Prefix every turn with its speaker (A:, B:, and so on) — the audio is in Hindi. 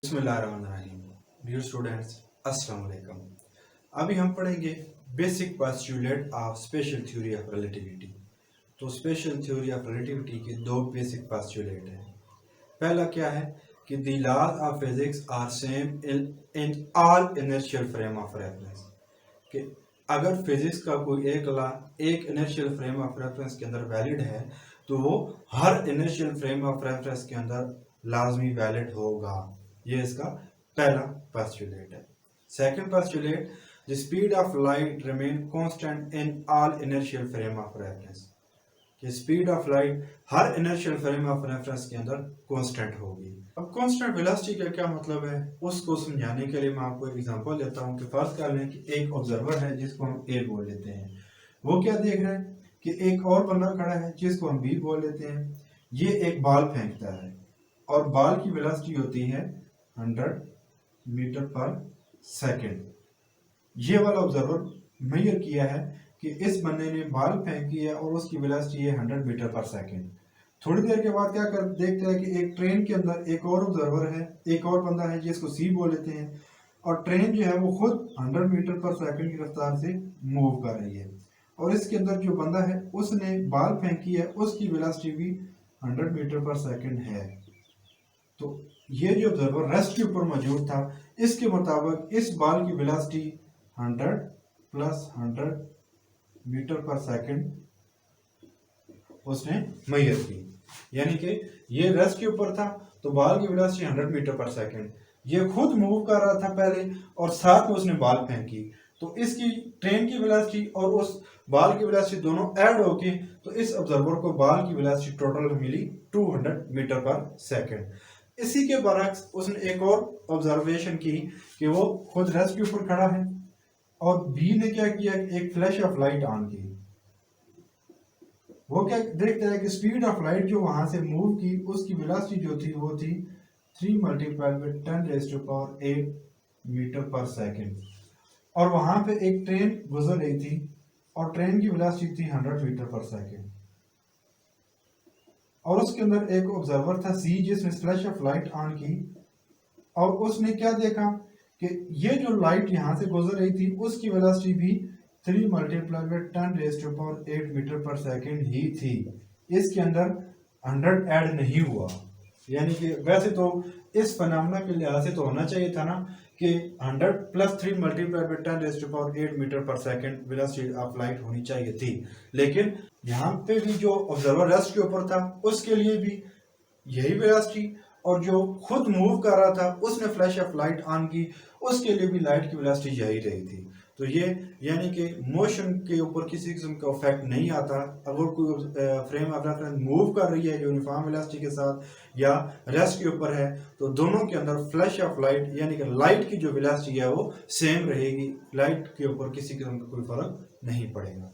A: बिस्मिल्लाहिर्रहमानिर्रहीम। डियर स्टूडेंट्स, अस्सलाम वालेकुम। अभी हम पढ़ेंगे basic postulate of special theory of relativity. तो स्पेशल थ्योरी ऑफ रिलेटिविटी के दो बेसिक पोस्टुलेट हैं। पहला क्या है कि the laws of physics are same in all inertial frame of reference, कि अगर फिजिक्स का कोई एक लॉ एक इनर्शियल फ्रेम ऑफ रेफरेंस के अंदर वैलिड है तो वो हर इनर्शियल फ्रेम ऑफ रेफरेंस के अंदर लाजमी वैलिड होगा। ये इसका पहला पोस्टुलेट है। Second postulate, the speed of light remain constant in all inertial frame of reference, कि स्पीड ऑफ लाइट हर इनर्शियल फ्रेम ऑफ रेफरेंस के अंदर कांस्टेंट होगी। अब कांस्टेंट वेलोसिटी का क्या मतलब है उसको समझाने के लिए मैं आपको एक एग्जांपल देता हूं कि फर्ज कर लें कि एक ऑब्जर्वर है जिसको हम ए बोल लेते हैं। वो क्या देख रहे हैं कि एक और बंदा खड़ा है जिसको हम बी बोल लेते हैं। ये एक बॉल फेंकता है और बॉल की वेलोसिटी होती है 100 मीटर पर सेकेंड। ये वाला ऑब्जर्वर मेजर किया है कि इस बंदे ने बॉल फेंकी है और उसकी वेलोसिटी है 100 मीटर पर सेकेंड। थोड़ी देर के बाद क्या कर देखते हैं कि एक ट्रेन के अंदर एक और ऑब्जर्वर है, एक और बंदा है जिसको सी बोल लेते हैं, और ट्रेन जो है वो खुद 100 मीटर पर सेकेंड की रफ्तार से मूव कर रही है, और इसके अंदर जो बंदा है उसने बॉल फेंकी है, उसकी वेलोसिटी भी 100 मीटर पर सेकेंड है। तो ये जो ऑब्जर्वर रेस्ट के ऊपर मौजूद था, इसके मुताबिक इस बॉल की वेलोसिटी 100 प्लस 100 मीटर पर सेकेंड उसने मेजर की। यानी कि ये रेस्ट के ऊपर था तो बॉल की वेलोसिटी 100 मीटर पर सेकेंड, ये खुद मूव कर रहा था पहले और साथ में उसने बॉल फेंकी, तो इसकी ट्रेन की वेलोसिटी और उस बॉल की वेलोसिटी दोनों ऐड होके तो इस ऑब्जर्वर को बॉल की वेलोसिटी टोटल मिली 200 मीटर पर सेकेंड। इसी के बरक्स उसने एक और ऑब्जर्वेशन की कि वो खुद रेस्ट के ऊपर खड़ा है और बी ने क्या किया, एक फ्लैश ऑफ लाइट ऑन की। वो क्या देखता है कि स्पीड ऑफ लाइट जो वहां से मूव की उसकी वेलोसिटी जो थी वो थी 3 मल्टीप्लाइड बाय 10⁸ मीटर पर सेकेंड, और वहां पे एक ट्रेन गुजर रही थी और ट्रेन की वेलोसिटी थी 100 मीटर पर सेकेंड, और उसके अंदर एक ऑब्जर्वर था सी जिसने फ्लैश ऑफ लाइट ऑन की, और उसने क्या देखा कि ये जो लाइट यहाँ से गुजर रही थी उसकी वेलोसिटी भी 3 मल्टीप्लाइड बाय 10⁸ मीटर पर सेकेंड ही थी। इसके अंदर 100 ऐड नहीं हुआ। यानी कि वैसे तो इस फिनोमेना के लिहाज से तो होना चाहिए था ना कि 100 प्लस 3 मल्टीप्लाइड बाय 10⁸ मीटर पर सेकेंड वेलोसिटी ऑफ लाइट होनी चाहिए थी, लेकिन यहाँ पे भी जो ऑब्जर्वर रेस्ट के ऊपर था उसके लिए भी यही वेलोसिटी, और जो खुद मूव कर रहा था उसने फ्लैश ऑफ लाइट ऑन की, उसके लिए भी लाइट की वेलोसिटी यही रही थी। तो ये यानी कि मोशन के ऊपर किसी किस्म का इफेक्ट नहीं आता। अगर कोई फ्रेम ऑफ रेफरेंस मूव कर रही है यूनिफॉर्म वेलोसिटी के साथ या रेस्ट के ऊपर है तो दोनों के अंदर फ्लैश ऑफ लाइट यानी कि लाइट की जो वेलोसिटी है वो सेम रहेगी, लाइट के ऊपर किसी किस्म का कोई फर्क नहीं पड़ेगा।